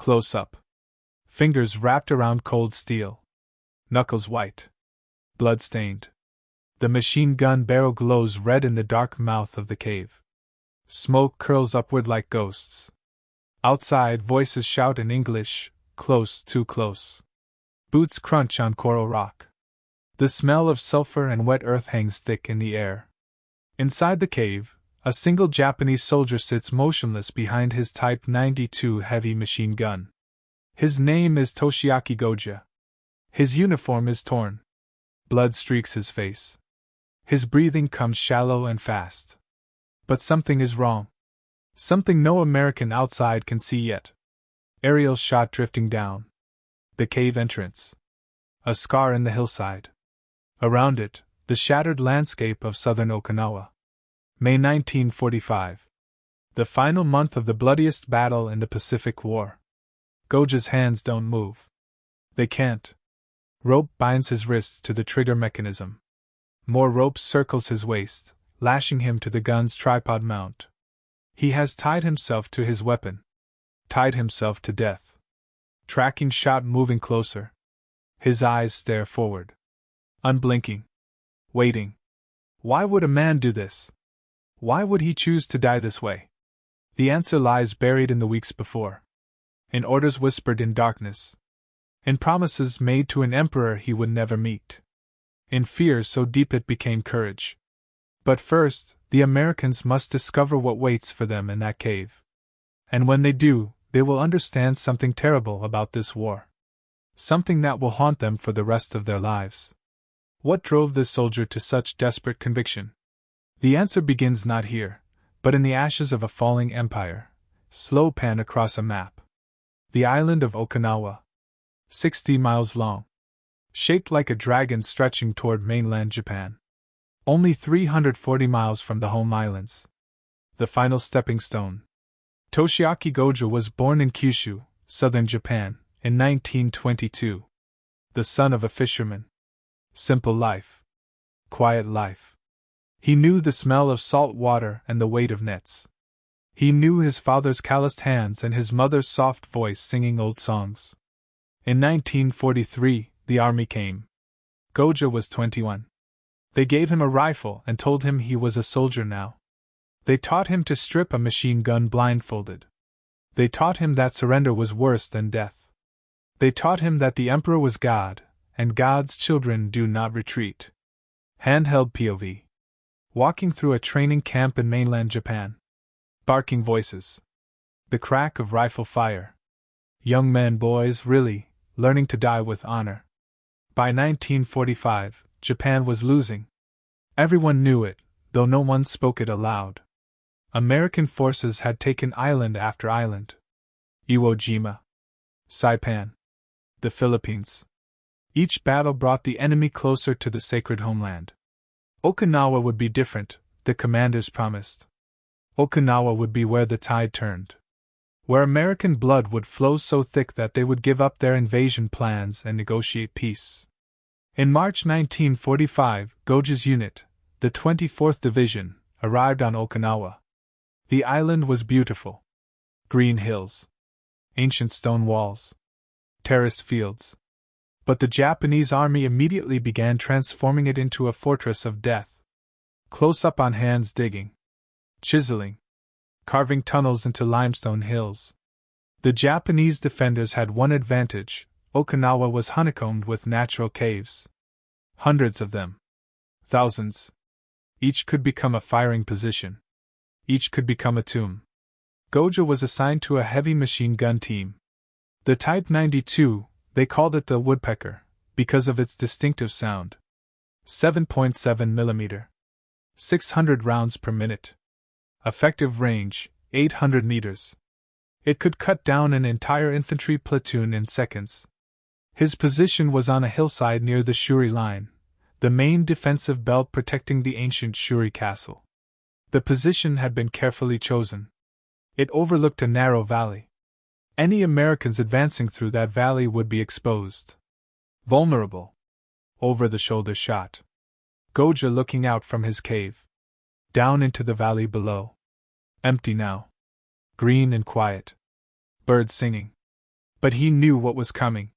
Close up. Fingers wrapped around cold steel. Knuckles white. Blood-stained. The machine gun barrel glows red in the dark mouth of the cave. Smoke curls upward like ghosts. Outside, voices shout in English, close, too close. Boots crunch on coral rock. The smell of sulfur and wet earth hangs thick in the air. Inside the cave, a single Japanese soldier sits motionless behind his Type 92 heavy machine gun. His name is Toshiaki Goja. His uniform is torn. Blood streaks his face. His breathing comes shallow and fast. But something is wrong. Something no American outside can see yet. Aerial shot drifting down. The cave entrance. A scar in the hillside. Around it, the shattered landscape of southern Okinawa. May 1945. The final month of the bloodiest battle in the Pacific War. Goja's hands don't move. They can't. Rope binds his wrists to the trigger mechanism. More rope circles his waist, lashing him to the gun's tripod mount. He has tied himself to his weapon. Tied himself to death. Tracking shot moving closer. His eyes stare forward. Unblinking. Waiting. Why would a man do this? Why would he choose to die this way? The answer lies buried in the weeks before. In orders whispered in darkness. In promises made to an emperor he would never meet. In fear so deep it became courage. But first, the Americans must discover what waits for them in that cave. And when they do, they will understand something terrible about this war. Something that will haunt them for the rest of their lives. What drove this soldier to such desperate conviction? The answer begins not here, but in the ashes of a falling empire. Slow pan across a map. The island of Okinawa. 60 miles long. Shaped like a dragon stretching toward mainland Japan. Only 340 miles from the home islands. The final stepping stone. Toshiaki Goja was born in Kyushu, southern Japan, in 1922. The son of a fisherman. Simple life. Quiet life. He knew the smell of salt water and the weight of nets. He knew his father's calloused hands and his mother's soft voice singing old songs. In 1943, the army came. Goja was 21. They gave him a rifle and told him he was a soldier now. They taught him to strip a machine gun blindfolded. They taught him that surrender was worse than death. They taught him that the emperor was God, and God's children do not retreat. Handheld POV. Walking through a training camp in mainland Japan. Barking voices. The crack of rifle fire. Young men, boys, really, learning to die with honor. By 1945, Japan was losing. Everyone knew it, though no one spoke it aloud. American forces had taken island after island. Iwo Jima. Saipan. The Philippines. Each battle brought the enemy closer to the sacred homeland. Okinawa would be different, the commanders promised. Okinawa would be where the tide turned. Where American blood would flow so thick that they would give up their invasion plans and negotiate peace. In March 1945, Goja's unit, the 24th Division, arrived on Okinawa. The island was beautiful. Green hills. Ancient stone walls. Terraced fields. But the Japanese army immediately began transforming it into a fortress of death. Close up on hands digging. Chiseling. Carving tunnels into limestone hills. The Japanese defenders had one advantage: Okinawa was honeycombed with natural caves. Hundreds of them. Thousands. Each could become a firing position. Each could become a tomb. Goja was assigned to a heavy machine gun team. The Type 92, they called it the woodpecker, because of its distinctive sound. 7.7 mm. 600 rounds per minute. Effective range, 800 meters. It could cut down an entire infantry platoon in seconds. His position was on a hillside near the Shuri line, the main defensive belt protecting the ancient Shuri castle. The position had been carefully chosen. It overlooked a narrow valley. Any Americans advancing through that valley would be exposed. Vulnerable. Over-the-shoulder shot. Goja looking out from his cave. Down into the valley below. Empty now. Green and quiet. Birds singing. But he knew what was coming.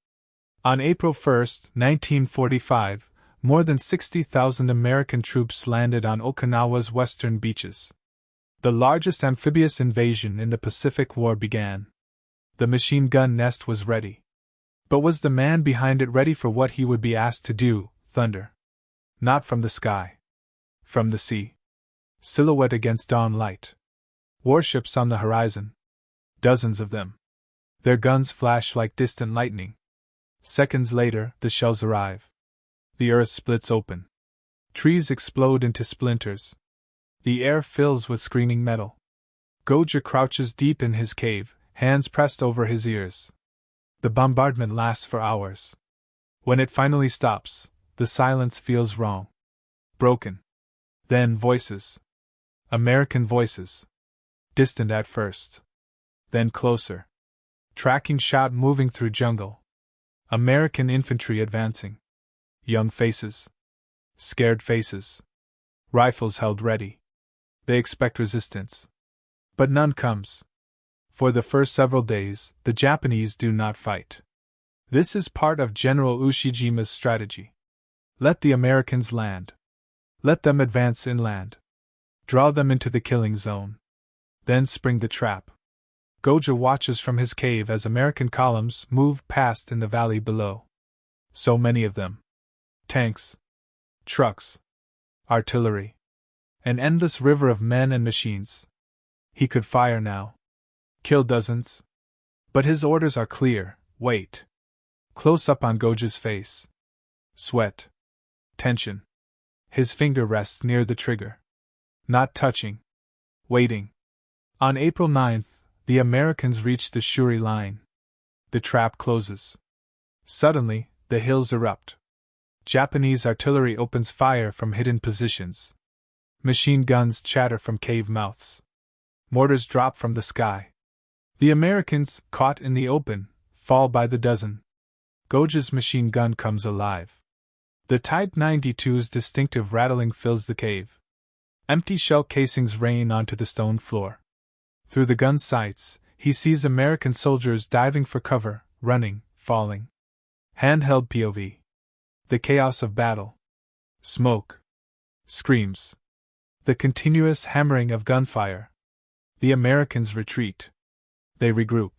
On April 1, 1945, more than 60,000 American troops landed on Okinawa's western beaches. The largest amphibious invasion in the Pacific War began. The machine gun nest was ready. But was the man behind it ready for what he would be asked to do? Thunder. Not from the sky. From the sea. Silhouette against dawn light. Warships on the horizon. Dozens of them. Their guns flash like distant lightning. Seconds later, the shells arrive. The earth splits open. Trees explode into splinters. The air fills with screaming metal. Goja crouches deep in his cave, hands pressed over his ears. The bombardment lasts for hours. When it finally stops, the silence feels wrong. Broken. Then voices. American voices. Distant at first. Then closer. Tracking shot moving through jungle. American infantry advancing. Young faces. Scared faces. Rifles held ready. They expect resistance. But none comes. For the first several days, the Japanese do not fight. This is part of General Ushijima's strategy. Let the Americans land. Let them advance inland. Draw them into the killing zone. Then spring the trap. Goja watches from his cave as American columns move past in the valley below. So many of them. Tanks. Trucks. Artillery. An endless river of men and machines. He could fire now. Kill dozens. But his orders are clear. Wait. Close up on Goja's face. Sweat. Tension. His finger rests near the trigger. Not touching. Waiting. On April 9th, the Americans reach the Shuri line. The trap closes. Suddenly, the hills erupt. Japanese artillery opens fire from hidden positions. Machine guns chatter from cave mouths. Mortars drop from the sky. The Americans, caught in the open, fall by the dozen. Goja's machine gun comes alive. The Type 92's distinctive rattling fills the cave. Empty shell casings rain onto the stone floor. Through the gun's sights, he sees American soldiers diving for cover, running, falling. Handheld POV. The chaos of battle. Smoke. Screams. The continuous hammering of gunfire. The Americans retreat. They regroup.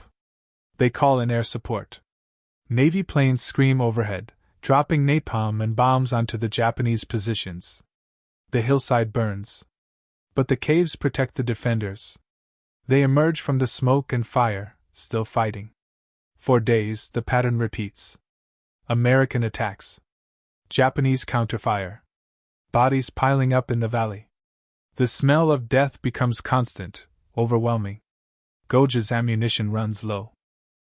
They call in air support. Navy planes scream overhead, dropping napalm and bombs onto the Japanese positions. The hillside burns. But the caves protect the defenders. They emerge from the smoke and fire, still fighting. For days, the pattern repeats. American attacks. Japanese counterfire. Bodies piling up in the valley. The smell of death becomes constant, overwhelming. Goja's ammunition runs low.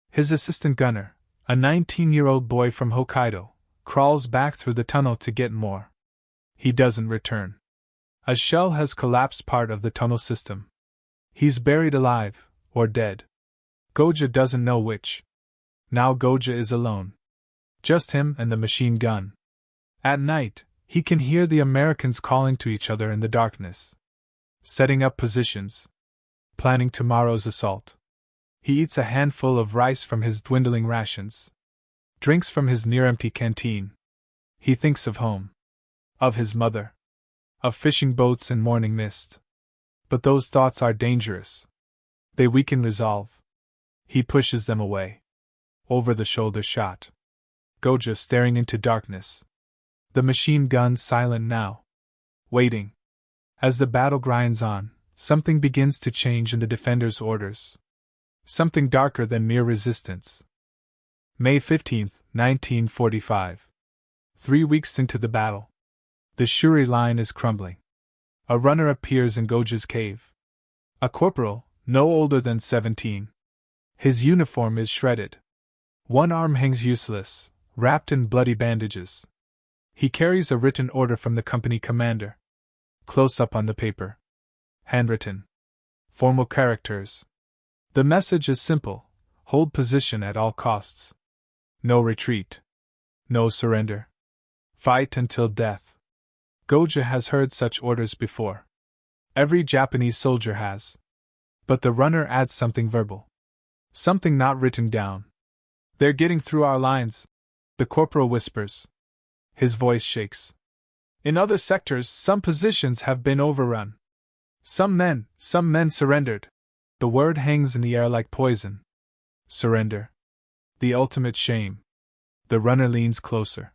His assistant gunner, a 19-year-old boy from Hokkaido, crawls back through the tunnel to get more. He doesn't return. A shell has collapsed part of the tunnel system. He's buried alive, or dead. Goja doesn't know which. Now Goja is alone. Just him and the machine gun. At night, he can hear the Americans calling to each other in the darkness. Setting up positions. Planning tomorrow's assault. He eats a handful of rice from his dwindling rations. Drinks from his near-empty canteen. He thinks of home. Of his mother. Of fishing boats and morning mist. But those thoughts are dangerous. They weaken resolve. He pushes them away. Over-the-shoulder shot. Goja staring into darkness. The machine gun silent now. Waiting. As the battle grinds on, something begins to change in the defenders' orders. Something darker than mere resistance. May 15, 1945. 3 weeks into the battle. The Shuri line is crumbling. A runner appears in Goja's cave. A corporal, no older than 17. His uniform is shredded. One arm hangs useless, wrapped in bloody bandages. He carries a written order from the company commander. Close up on the paper. Handwritten. Formal characters. The message is simple: hold position at all costs. No retreat. No surrender. Fight until death. Goja has heard such orders before. Every Japanese soldier has. But the runner adds something verbal. Something not written down. They're getting through our lines, the corporal whispers. His voice shakes. In other sectors, some positions have been overrun. Some men surrendered. The word hangs in the air like poison. Surrender. The ultimate shame. The runner leans closer.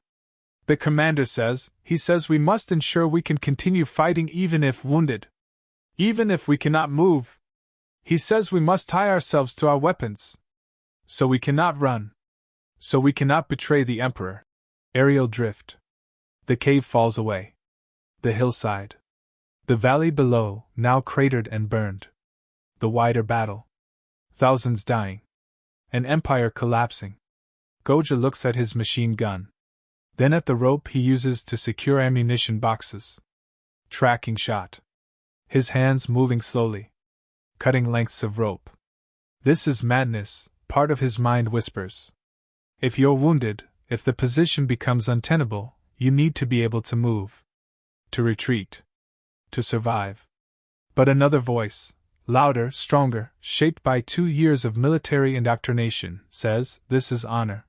The commander says, he says we must ensure we can continue fighting even if wounded. Even if we cannot move. He says we must tie ourselves to our weapons. So we cannot run. So we cannot betray the Emperor. Aerial drift. The cave falls away. The hillside. The valley below, now cratered and burned. The wider battle. Thousands dying. An empire collapsing. Goja looks at his machine gun. Then at the rope he uses to secure ammunition boxes. Tracking shot. His hands moving slowly. Cutting lengths of rope. This is madness, part of his mind whispers. If you're wounded, if the position becomes untenable, you need to be able to move. To retreat. To survive. But another voice, louder, stronger, shaped by 2 years of military indoctrination, says, this is honor.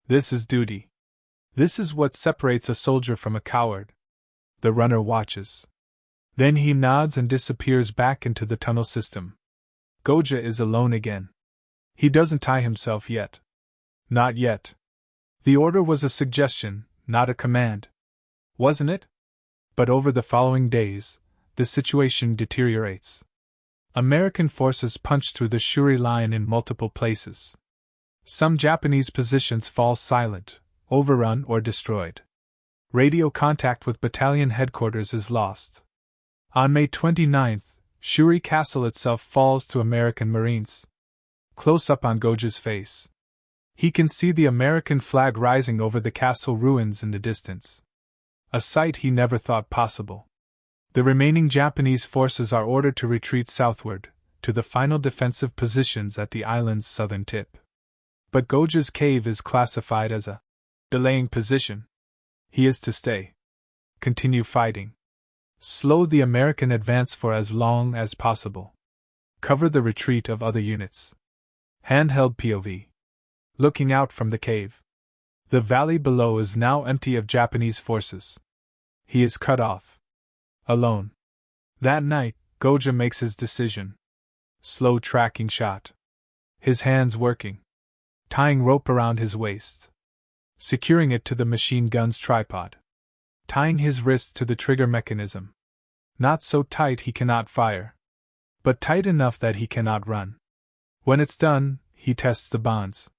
This is duty. This is what separates a soldier from a coward. The runner watches. Then he nods and disappears back into the tunnel system. Goja is alone again. He doesn't tie himself yet. Not yet. The order was a suggestion, not a command. Wasn't it? But over the following days, the situation deteriorates. American forces punch through the Shuri line in multiple places. Some Japanese positions fall silent, overrun or destroyed. Radio contact with battalion headquarters is lost. On May 29th, Shuri Castle itself falls to American Marines. Close up on Goja's face. He can see the American flag rising over the castle ruins in the distance. A sight he never thought possible. The remaining Japanese forces are ordered to retreat southward, to the final defensive positions at the island's southern tip. But Goja's cave is classified as a delaying position. He is to stay. Continue fighting. Slow the American advance for as long as possible. Cover the retreat of other units. Handheld POV. Looking out from the cave. The valley below is now empty of Japanese forces. He is cut off. Alone. That night, Goja makes his decision. Slow tracking shot. His hands working. Tying rope around his waist. Securing it to the machine gun's tripod. Tying his wrists to the trigger mechanism. Not so tight he cannot fire. But tight enough that he cannot run. When it's done, he tests the bonds.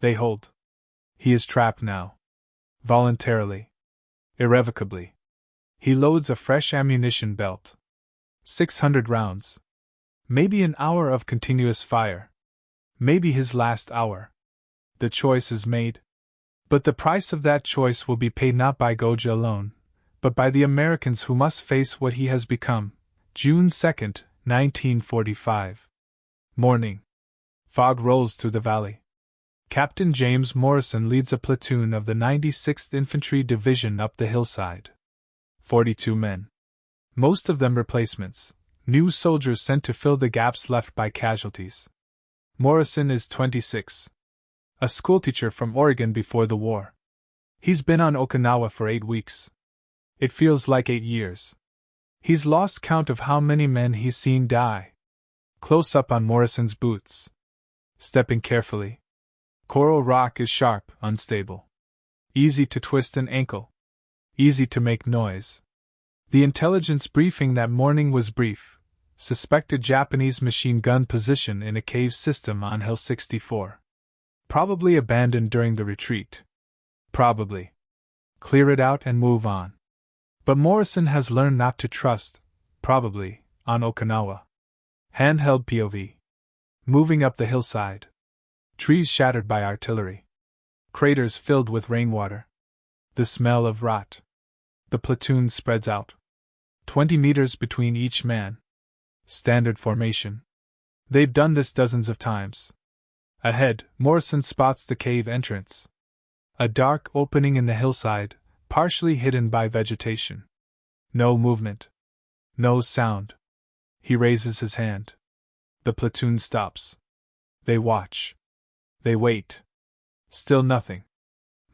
They hold. He is trapped now. Voluntarily. Irrevocably. He loads a fresh ammunition belt. 600 rounds. Maybe an hour of continuous fire. Maybe his last hour. The choice is made. But the price of that choice will be paid not by Goja alone, but by the Americans who must face what he has become. June 2nd, 1945. Morning. Fog rolls through the valley. Captain James Morrison leads a platoon of the 96th Infantry Division up the hillside. 42 men. Most of them replacements, new soldiers sent to fill the gaps left by casualties. Morrison is 26. A schoolteacher from Oregon before the war. He's been on Okinawa for 8 weeks. It feels like 8 years. He's lost count of how many men he's seen die. Close up on Morrison's boots. Stepping carefully. Coral rock is sharp, unstable. Easy to twist an ankle. Easy to make noise. The intelligence briefing that morning was brief. Suspected Japanese machine gun position in a cave system on Hill 64. Probably abandoned during the retreat. Probably. Clear it out and move on. But Morrison has learned not to trust, probably, on Okinawa. Handheld POV. Moving up the hillside. Trees shattered by artillery. Craters filled with rainwater. The smell of rot. The platoon spreads out. 20 meters between each man. Standard formation. They've done this dozens of times. Ahead, Morrison spots the cave entrance. A dark opening in the hillside, partially hidden by vegetation. No movement. No sound. He raises his hand. The platoon stops. They watch. They wait. Still nothing.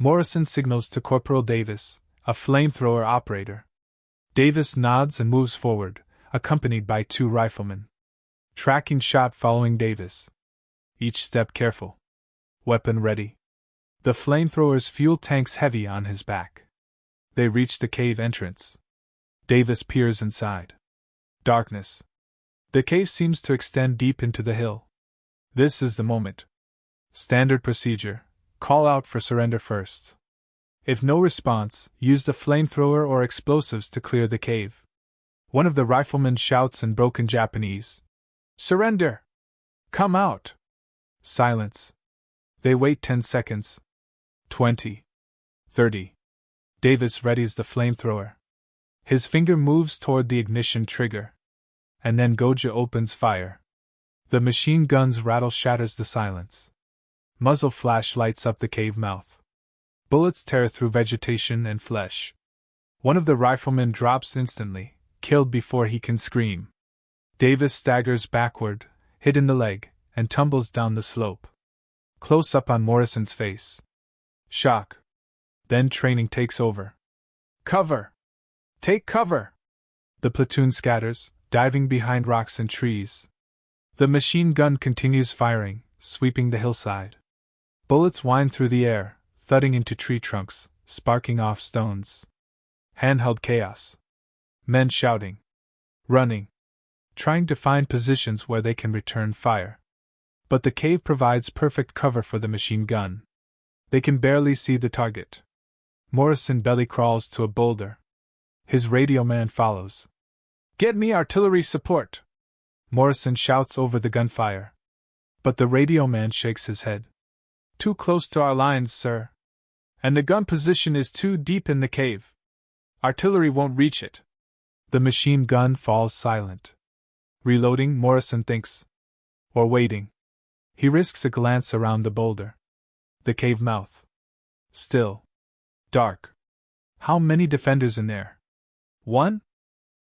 Morrison signals to Corporal Davis, a flamethrower operator. Davis nods and moves forward, accompanied by 2 riflemen. Tracking shot following Davis. Each step careful. Weapon ready. The flamethrower's fuel tank's heavy on his back. They reach the cave entrance. Davis peers inside. Darkness. The cave seems to extend deep into the hill. This is the moment. Standard procedure: call out for surrender first. If no response, use the flamethrower or explosives to clear the cave. One of the riflemen shouts in broken Japanese, "Surrender! Come out!" Silence. They wait 10 seconds. 20. 30. Davis readies the flamethrower. His finger moves toward the ignition trigger. And then Goja opens fire. The machine gun's rattle shatters the silence. Muzzle flash lights up the cave mouth. Bullets tear through vegetation and flesh. One of the riflemen drops instantly, killed before he can scream. Davis staggers backward, hit in the leg, and tumbles down the slope. Close up on Morrison's face. Shock. Then training takes over. Cover! Take cover! The platoon scatters, diving behind rocks and trees. The machine gun continues firing, sweeping the hillside. Bullets whine through the air, thudding into tree trunks, sparking off stones. Handheld chaos. Men shouting. Running. Trying to find positions where they can return fire. But the cave provides perfect cover for the machine gun. They can barely see the target. Morrison belly crawls to a boulder. His radio man follows. "Get me artillery support!" Morrison shouts over the gunfire. But the radio man shakes his head. "Too close to our lines, sir. And the gun position is too deep in the cave. Artillery won't reach it." The machine gun falls silent. Reloading, Morrison thinks. Or waiting. He risks a glance around the boulder. The cave mouth. Still. Dark. How many defenders in there? 1?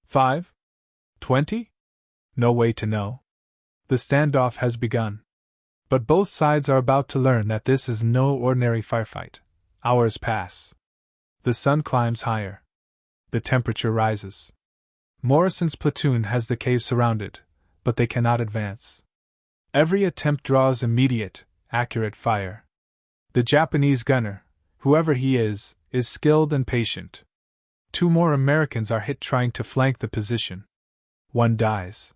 5? 20? No way to know. The standoff has begun. But both sides are about to learn that this is no ordinary firefight. Hours pass. The sun climbs higher. The temperature rises. Morrison's platoon has the cave surrounded, but they cannot advance. Every attempt draws immediate, accurate fire. The Japanese gunner, whoever he is skilled and patient. 2 more Americans are hit trying to flank the position. One dies.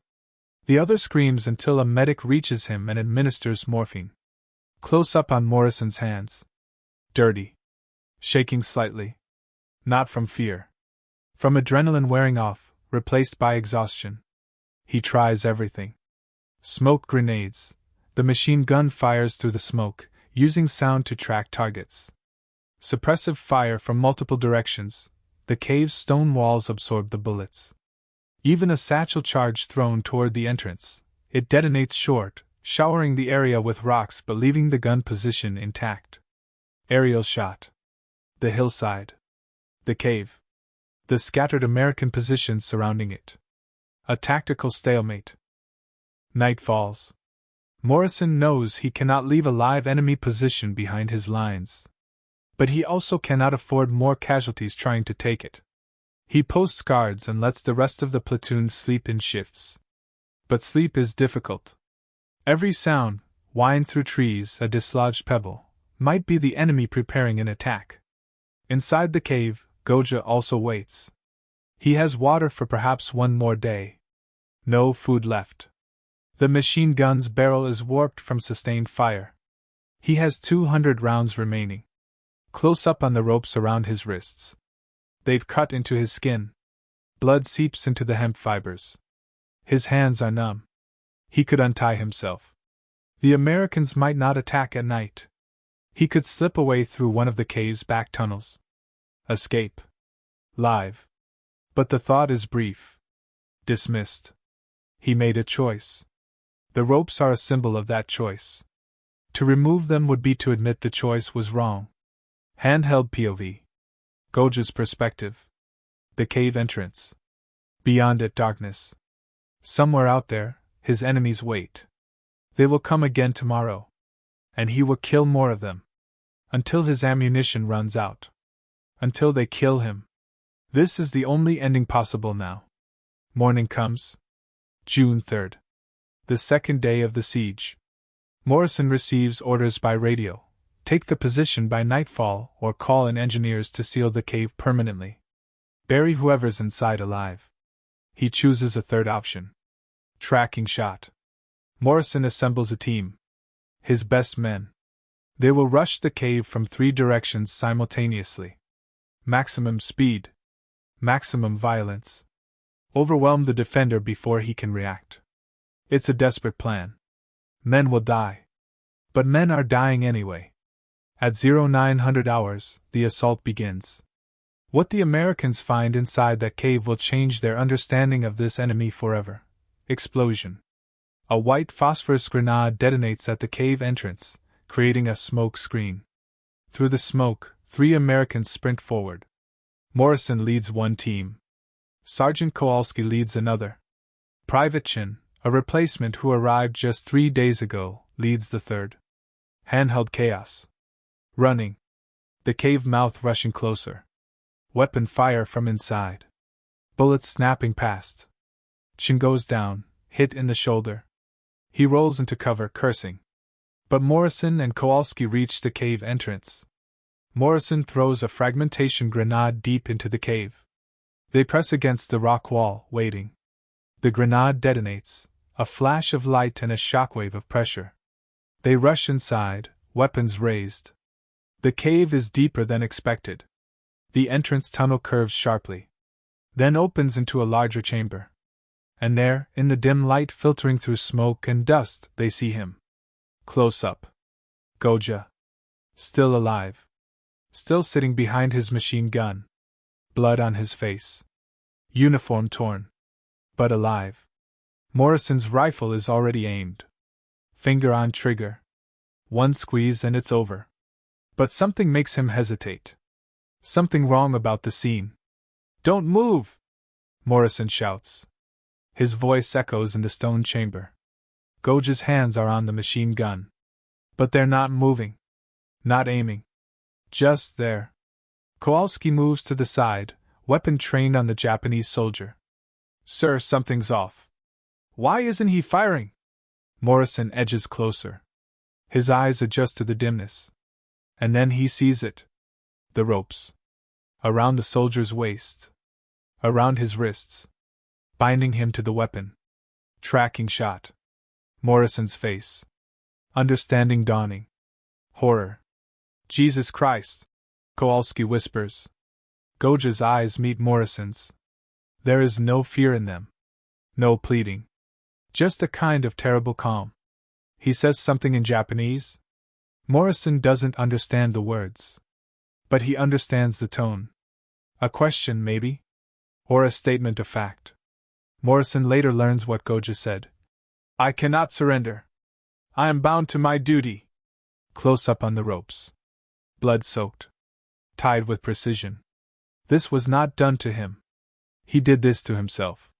The other screams until a medic reaches him and administers morphine. Close up on Morrison's hands. Dirty. Shaking slightly. Not from fear. From adrenaline wearing off, replaced by exhaustion. He tries everything. Smoke grenades. The machine gun fires through the smoke, using sound to track targets. Suppressive fire from multiple directions. The cave's stone walls absorb the bullets. Even a satchel charge thrown toward the entrance. It detonates short, showering the area with rocks but leaving the gun position intact. Aerial shot. The hillside. The cave. The scattered American positions surrounding it. A tactical stalemate. Night falls. Morrison knows he cannot leave a live enemy position behind his lines. But he also cannot afford more casualties trying to take it. He posts guards and lets the rest of the platoon sleep in shifts. But sleep is difficult. Every sound, whine through trees, a dislodged pebble, might be the enemy preparing an attack. Inside the cave, Goja also waits. He has water for perhaps one more day. No food left. The machine gun's barrel is warped from sustained fire. He has 200 rounds remaining. Close up on the ropes around his wrists. They've cut into his skin. Blood seeps into the hemp fibers. His hands are numb. He could untie himself. The Americans might not attack at night. He could slip away through one of the cave's back tunnels. Escape. Live. But the thought is brief. Dismissed. He made a choice. The ropes are a symbol of that choice. To remove them would be to admit the choice was wrong. Handheld POV. Goja's perspective. The cave entrance. Beyond it, darkness. Somewhere out there, his enemies wait. They will come again tomorrow. And he will kill more of them. Until his ammunition runs out. Until they kill him. This is the only ending possible now. Morning comes. June 3rd. The second day of the siege. Morrison receives orders by radio. Take the position by nightfall or call in engineers to seal the cave permanently. Bury whoever's inside alive. He chooses a third option. Tracking shot. Morrison assembles a team. His best men. They will rush the cave from 3 directions simultaneously. Maximum speed. Maximum violence. Overwhelm the defender before he can react. It's a desperate plan. Men will die. But men are dying anyway. At 0900 hours, the assault begins. What the Americans find inside that cave will change their understanding of this enemy forever. Explosion. A white phosphorus grenade detonates at the cave entrance, creating a smoke screen. Through the smoke, 3 Americans sprint forward. Morrison leads one team. Sergeant Kowalski leads another. Private Chin, a replacement who arrived just 3 days ago, leads the third. Handheld chaos. Running. The cave mouth rushing closer. Weapon fire from inside. Bullets snapping past. Chin goes down, hit in the shoulder. He rolls into cover, cursing. But Morrison and Kowalski reach the cave entrance. Morrison throws a fragmentation grenade deep into the cave. They press against the rock wall, waiting. The grenade detonates, a flash of light and a shockwave of pressure. They rush inside, weapons raised. The cave is deeper than expected. The entrance tunnel curves sharply, then opens into a larger chamber. And there, in the dim light filtering through smoke and dust, they see him. Close up. Goja. Still alive. Still sitting behind his machine gun. Blood on his face. Uniform torn. But alive. Morrison's rifle is already aimed. Finger on trigger. One squeeze and it's over. But something makes him hesitate. Something wrong about the scene. Don't move! Morrison shouts. His voice echoes in the stone chamber. Goja's hands are on the machine gun. But they're not moving. Not aiming. Just there. Kowalski moves to the side, weapon trained on the Japanese soldier. Sir, something's off. Why isn't he firing? Morrison edges closer. His eyes adjust to the dimness. And then he sees it. The ropes. Around the soldier's waist. Around his wrists. Binding him to the weapon. Tracking shot. Morrison's face. Understanding dawning. Horror. Jesus Christ! Kowalski whispers. Goja's eyes meet Morrison's. There is no fear in them. No pleading. Just a kind of terrible calm. He says something in Japanese. Morrison doesn't understand the words. But he understands the tone. A question, maybe? Or a statement of fact. Morrison later learns what Goja said. I cannot surrender. I am bound to my duty. Close up on the ropes. Blood-soaked. Tied with precision. This was not done to him. He did this to himself.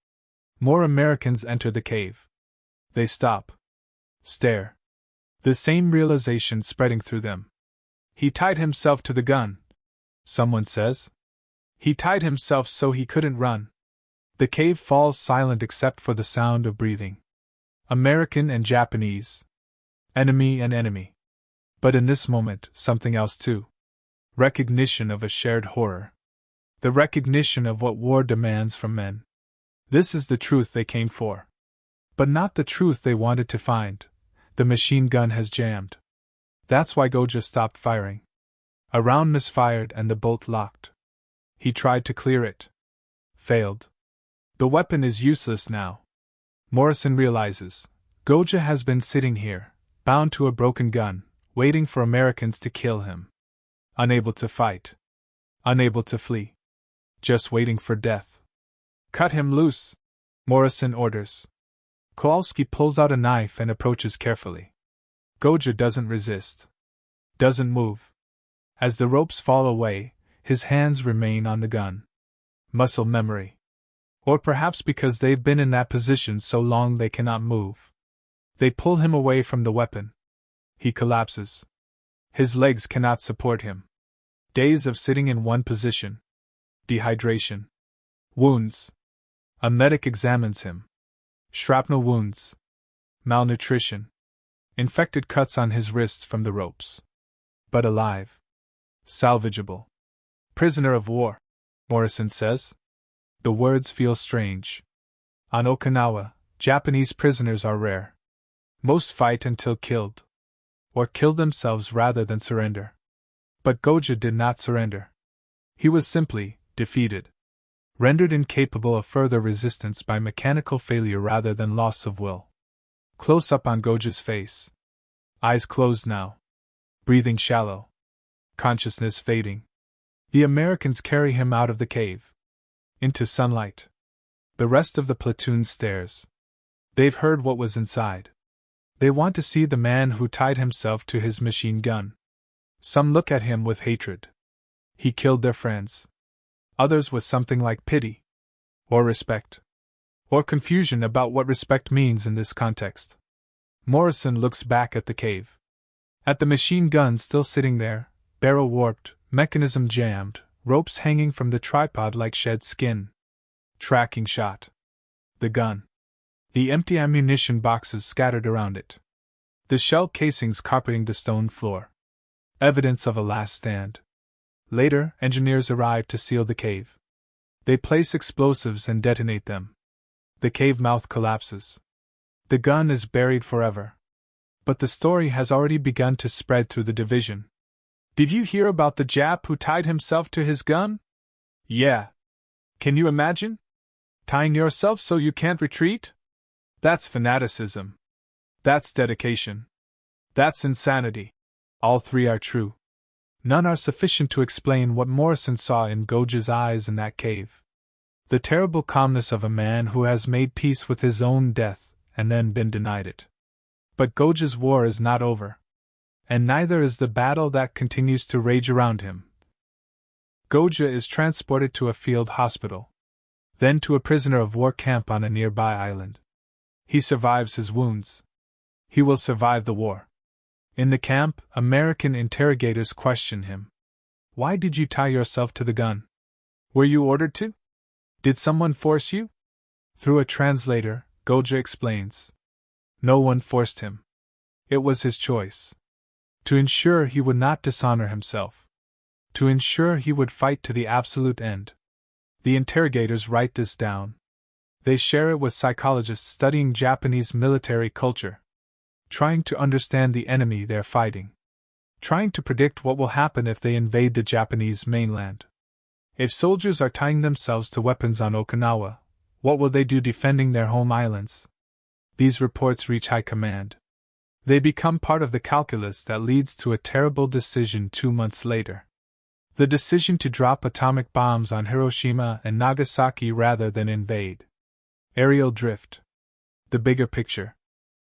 More Americans enter the cave. They stop. Stare. The same realization spreading through them. He tied himself to the gun. Someone says. He tied himself so he couldn't run. The cave falls silent except for the sound of breathing. American and Japanese. Enemy and enemy. But in this moment, something else too. Recognition of a shared horror. The recognition of what war demands from men. This is the truth they came for. But not the truth they wanted to find. The machine gun has jammed. That's why Goja stopped firing. A round misfired and the bolt locked. He tried to clear it. Failed. The weapon is useless now. Morrison realizes. Goja has been sitting here, bound to a broken gun, waiting for Americans to kill him. Unable to fight. Unable to flee. Just waiting for death. Cut him loose, Morrison orders. Kowalski pulls out a knife and approaches carefully. Goja doesn't resist. Doesn't move. As the ropes fall away, his hands remain on the gun. Muscle memory. Or perhaps because they've been in that position so long they cannot move. They pull him away from the weapon. He collapses. His legs cannot support him. Days of sitting in one position. Dehydration. Wounds. A medic examines him. Shrapnel wounds. Malnutrition. Infected cuts on his wrists from the ropes. But alive. Salvageable. Prisoner of war, Morrison says. The words feel strange. On Okinawa, Japanese prisoners are rare. Most fight until killed. Or kill themselves rather than surrender. But Goja did not surrender. He was simply defeated. Rendered incapable of further resistance by mechanical failure rather than loss of will. Close up on Goja's face. Eyes closed now. Breathing shallow. Consciousness fading. The Americans carry him out of the cave. Into sunlight. The rest of the platoon stares. They've heard what was inside. They want to see the man who tied himself to his machine gun. Some look at him with hatred. He killed their friends. Others with something like pity. Or respect. Or confusion about what respect means in this context. Morrison looks back at the cave. At the machine gun still sitting there, barrel warped, mechanism jammed, ropes hanging from the tripod like shed skin. Tracking shot. The gun. The empty ammunition boxes scattered around it. The shell casings carpeting the stone floor. Evidence of a last stand. Later, engineers arrive to seal the cave. They place explosives and detonate them. The cave mouth collapses. The gun is buried forever. But the story has already begun to spread through the division. Did you hear about the Jap who tied himself to his gun? Yeah. Can you imagine? Tying yourself so you can't retreat? That's fanaticism. That's dedication. That's insanity. All three are true. None are sufficient to explain what Morrison saw in Goja's eyes in that cave. The terrible calmness of a man who has made peace with his own death and then been denied it. But Goja's war is not over. And neither is the battle that continues to rage around him. Goja is transported to a field hospital. Then to a prisoner of war camp on a nearby island. He survives his wounds. He will survive the war. In the camp, American interrogators question him. Why did you tie yourself to the gun? Were you ordered to? Did someone force you? Through a translator, Goja explains. No one forced him. It was his choice. To ensure he would not dishonor himself. To ensure he would fight to the absolute end. The interrogators write this down. They share it with psychologists studying Japanese military culture. Trying to understand the enemy they're fighting. Trying to predict what will happen if they invade the Japanese mainland. If soldiers are tying themselves to weapons on Okinawa, what will they do defending their home islands? These reports reach high command. They become part of the calculus that leads to a terrible decision 2 months later. The decision to drop atomic bombs on Hiroshima and Nagasaki rather than invade. Aerial drift. The bigger picture.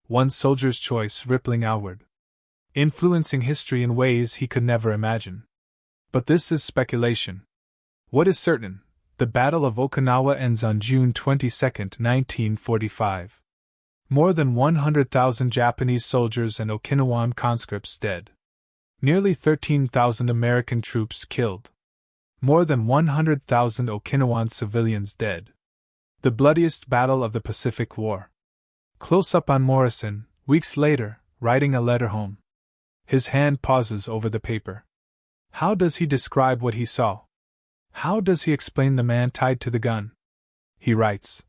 One soldier's choice rippling outward. Influencing history in ways he could never imagine. But this is speculation. What is certain, the Battle of Okinawa ends on June 22, 1945. More than 100,000 Japanese soldiers and Okinawan conscripts dead. Nearly 13,000 American troops killed. More than 100,000 Okinawan civilians dead. The bloodiest battle of the Pacific War. Close up on Morrison, weeks later, writing a letter home. His hand pauses over the paper. How does he describe what he saw? How does he explain the man tied to the gun? He writes,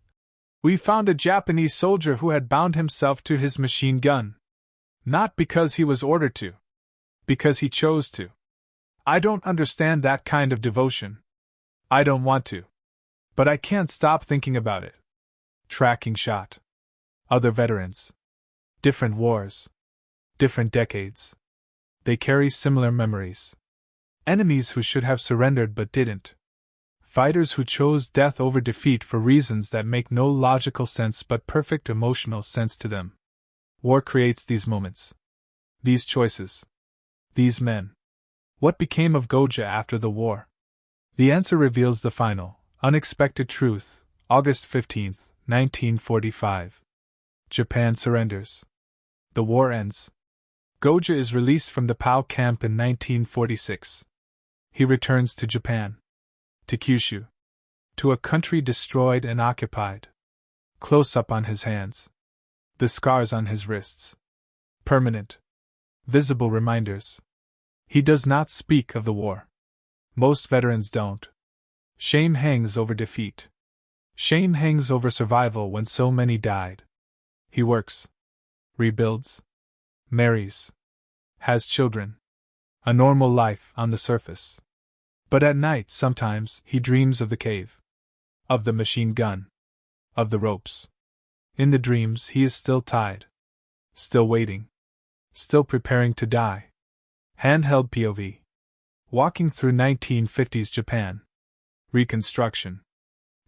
"We found a Japanese soldier who had bound himself to his machine gun. Not because he was ordered to. Because he chose to. I don't understand that kind of devotion. I don't want to. But I can't stop thinking about it." Tracking shot. Other veterans. Different wars. Different decades. They carry similar memories. Enemies who should have surrendered but didn't. Fighters who chose death over defeat for reasons that make no logical sense but perfect emotional sense to them. War creates these moments. These choices. These men. What became of Goja after the war? The answer reveals the final, unexpected truth, August 15, 1945. Japan surrenders. The war ends. Goja is released from the POW camp in 1946. He returns to Japan. To Kyushu. To a country destroyed and occupied. Close up on his hands. The scars on his wrists. Permanent. Visible reminders. He does not speak of the war. Most veterans don't. Shame hangs over defeat. Shame hangs over survival when so many died. He works. Rebuilds. Marries. Has children. A normal life on the surface. But at night, sometimes, he dreams of the cave. Of the machine gun. Of the ropes. In the dreams, he is still tied. Still waiting. Still preparing to die. Handheld POV. Walking through 1950s Japan. Reconstruction.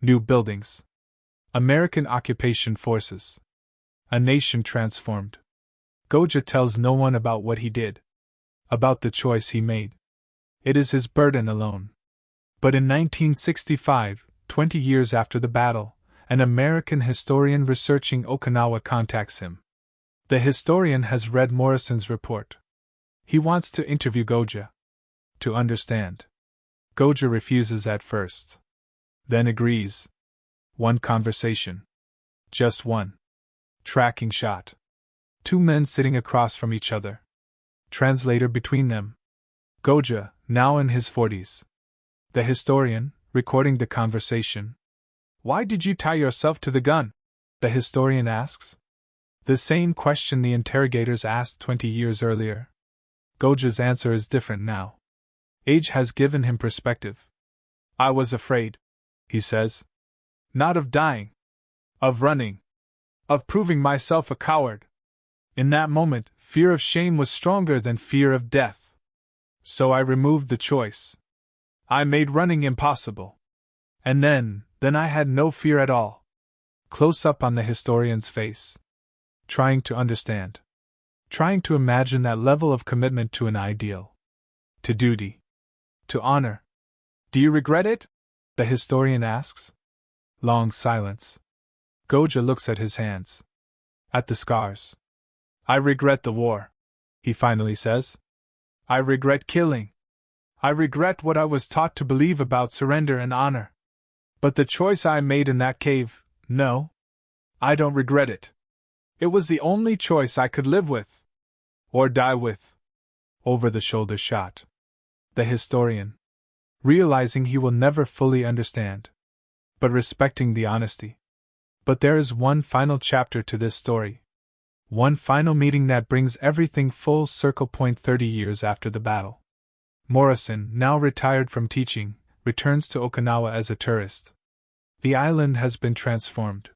New buildings. American occupation forces. A nation transformed. Goja tells no one about what he did. About the choice he made. It is his burden alone. But in 1965, 20 years after the battle, an American historian researching Okinawa contacts him. The historian has read Morrison's report. He wants to interview Goja. To understand. Goja refuses at first. Then agrees. One conversation. Just one. Tracking shot. Two men sitting across from each other. Translator between them. Goja, now in his 40s. The historian, recording the conversation. Why did you tie yourself to the gun? The historian asks. The same question the interrogators asked 20 years earlier. Goja's answer is different now. Age has given him perspective. I was afraid, he says. Not of dying. Of running. Of proving myself a coward. In that moment, fear of shame was stronger than fear of death. So I removed the choice. I made running impossible. And then I had no fear at all. Close up on the historian's face. Trying to understand. Trying to imagine that level of commitment to an ideal. To duty. To honor. Do you regret it? The historian asks. Long silence. Goja looks at his hands. At the scars. I regret the war, he finally says. I regret killing. I regret what I was taught to believe about surrender and honor. But the choice I made in that cave, no. I don't regret it. It was the only choice I could live with. Or die with. Over the shoulder shot. The historian. Realizing he will never fully understand. But respecting the honesty. But there is one final chapter to this story. One final meeting that brings everything full circle. 30 years after the battle. Morrison, now retired from teaching, returns to Okinawa as a tourist. The island has been transformed.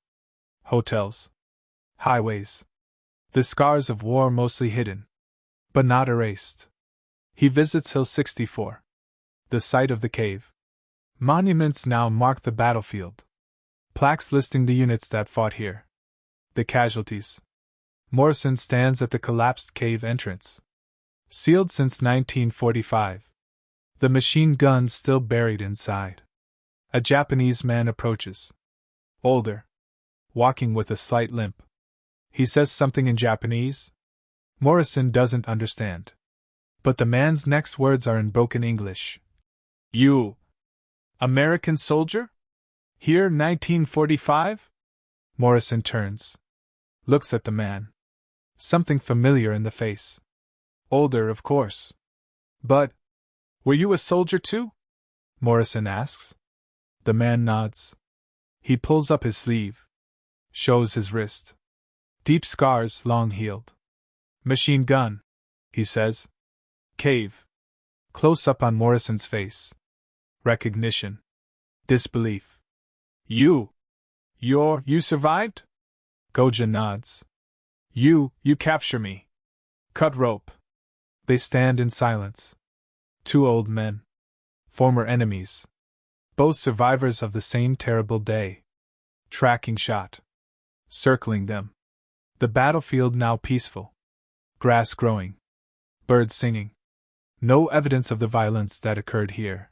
Hotels. Highways. The scars of war mostly hidden. But not erased. He visits Hill 64. The site of the cave. Monuments now mark the battlefield. Plaques listing the units that fought here. The casualties. Morrison stands at the collapsed cave entrance. Sealed since 1945. The machine gun still buried inside. A Japanese man approaches. Older. Walking with a slight limp. He says something in Japanese. Morrison doesn't understand. But the man's next words are in broken English. You. American soldier? Here 1945? Morrison turns. Looks at the man. Something familiar in the face. Older, of course. But, were you a soldier too? Morrison asks. The man nods. He pulls up his sleeve. Shows his wrist. Deep scars, long healed. Machine gun, he says. Cave. Close up on Morrison's face. Recognition. Disbelief. You survived? Goja nods. You capture me. Cut rope. They stand in silence. Two old men. Former enemies. Both survivors of the same terrible day. Tracking shot. Circling them. The battlefield now peaceful. Grass growing. Birds singing. No evidence of the violence that occurred here.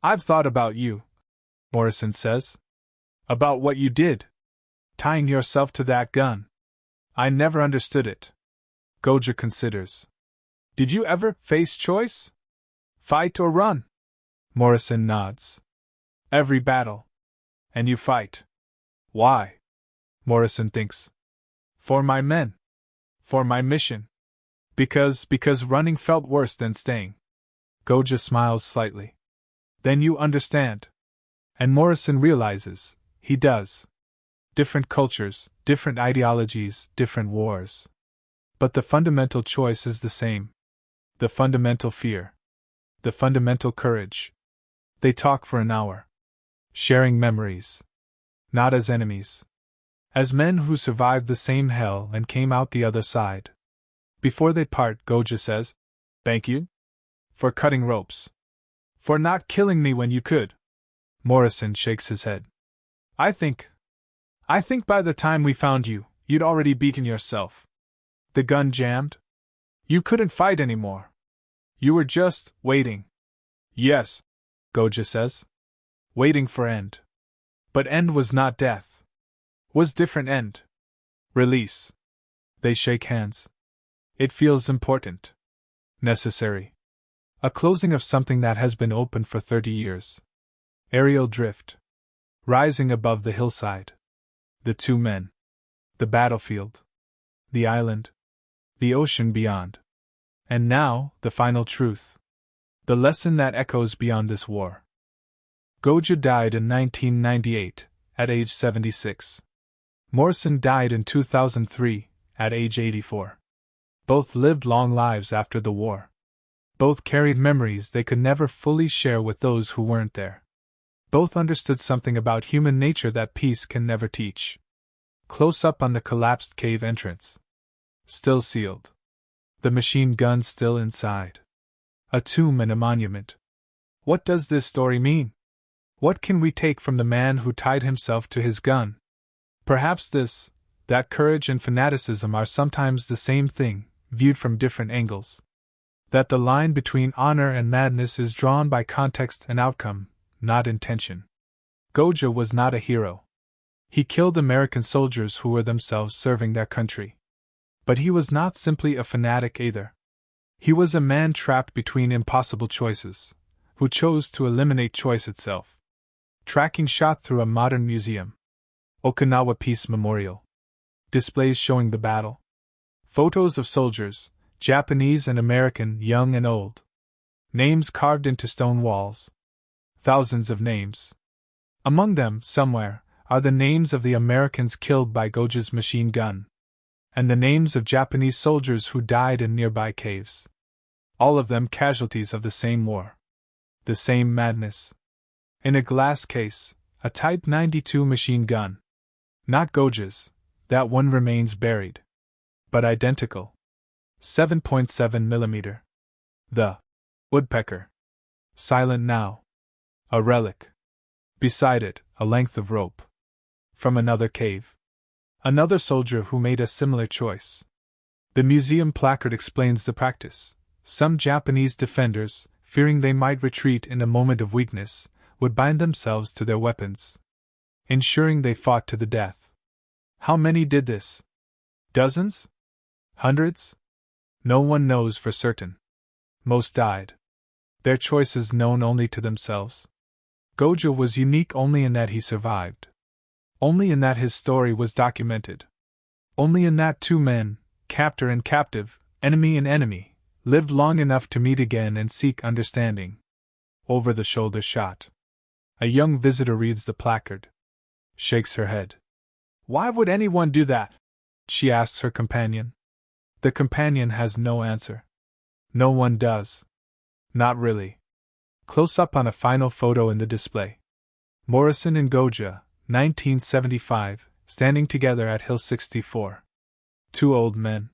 I've thought about you, Morrison says. About what you did. Tying yourself to that gun. I never understood it. Goja considers. Did you ever face choice? Fight or run? Morrison nods. Every battle. And you fight. Why? Morrison thinks. For my men. For my mission. Because running felt worse than staying. Goja smiles slightly. Then you understand. And Morrison realizes, he does. Different cultures, different ideologies, different wars. But the fundamental choice is the same. The fundamental fear. The fundamental courage. They talk for an hour. Sharing memories. Not as enemies. As men who survived the same hell and came out the other side. Before they part, Goja says, "Thank you? For cutting ropes. For not killing me when you could." Morrison shakes his head. I think by the time we found you, you'd already beaten yourself. The gun jammed? You couldn't fight anymore. You were just waiting." "Yes," Goja says. "Waiting for end. But end was not death. Was different end. Release." They shake hands. It feels important. Necessary. A closing of something that has been open for 30 years. Aerial drift. Rising above the hillside. The two men. The battlefield. The island. The ocean beyond. And now, the final truth. The lesson that echoes beyond this war. Goja died in 1998, at age 76. Morrison died in 2003, at age 84. Both lived long lives after the war. Both carried memories they could never fully share with those who weren't there. Both understood something about human nature that peace can never teach. Close up on the collapsed cave entrance. Still sealed. The machine gun still inside. A tomb and a monument. What does this story mean? What can we take from the man who tied himself to his gun? Perhaps this, that courage and fanaticism are sometimes the same thing, viewed from different angles. That the line between honor and madness is drawn by context and outcome, not intention. Goja was not a hero. He killed American soldiers who were themselves serving their country. But he was not simply a fanatic either. He was a man trapped between impossible choices, who chose to eliminate choice itself. Tracking shot through a modern museum. Okinawa Peace Memorial. Displays showing the battle. Photos of soldiers, Japanese and American, young and old. Names carved into stone walls. Thousands of names. Among them, somewhere, are the names of the Americans killed by Goja's machine gun. And the names of Japanese soldiers who died in nearby caves. All of them casualties of the same war. The same madness. In a glass case, a Type 92 machine gun. Not Goja's, that one remains buried. But identical. 7.7 millimeter. The woodpecker. Silent now. A relic. Beside it, a length of rope. From another cave. Another soldier who made a similar choice. The museum placard explains the practice. Some Japanese defenders, fearing they might retreat in a moment of weakness, would bind themselves to their weapons, ensuring they fought to the death. How many did this? Dozens? Hundreds? No one knows for certain. Most died. Their choices known only to themselves. Goja was unique only in that he survived. Only in that his story was documented. Only in that two men, captor and captive, enemy and enemy, lived long enough to meet again and seek understanding. Over the shoulder shot. A young visitor reads the placard. Shakes her head. Why would anyone do that? She asks her companion. The companion has no answer. No one does. Not really. Close up on a final photo in the display. Morrison and Goja, 1975, standing together at Hill 64. Two old men.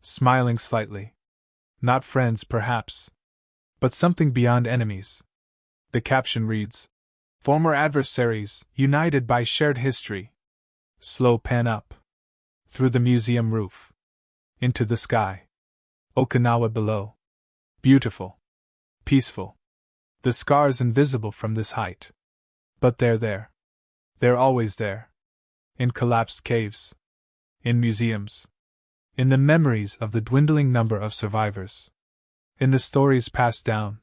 Smiling slightly. Not friends, perhaps. But something beyond enemies. The caption reads, "Former adversaries, united by shared history." Slow pan up. Through the museum roof. Into the sky. Okinawa below. Beautiful. Peaceful. The scars invisible from this height. But they're there. They're always there. In collapsed caves. In museums. In the memories of the dwindling number of survivors. in the stories passed down.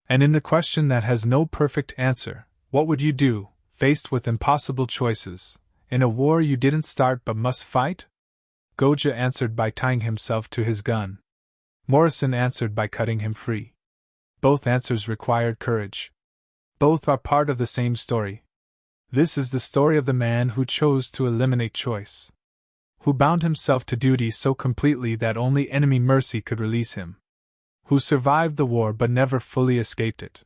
And in the question that has no perfect answer, what would you do, faced with impossible choices, in a war you didn't start but must fight? Goja answered by tying himself to his gun. Morrison answered by cutting him free. Both answers required courage. Both are part of the same story. This is the story of the man who chose to eliminate choice, who bound himself to duty so completely that only enemy mercy could release him, who survived the war but never fully escaped it.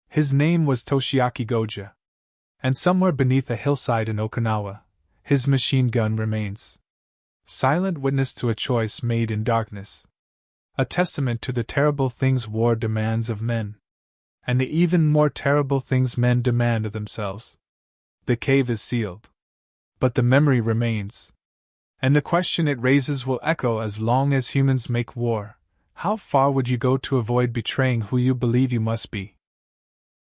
His name was Toshiaki Goja. And somewhere beneath a hillside in Okinawa, his machine gun remains. Silent witness to a choice made in darkness. A testament to the terrible things war demands of men. And the even more terrible things men demand of themselves. The cave is sealed. But the memory remains. And the question it raises will echo as long as humans make war. How far would you go to avoid betraying who you believe you must be?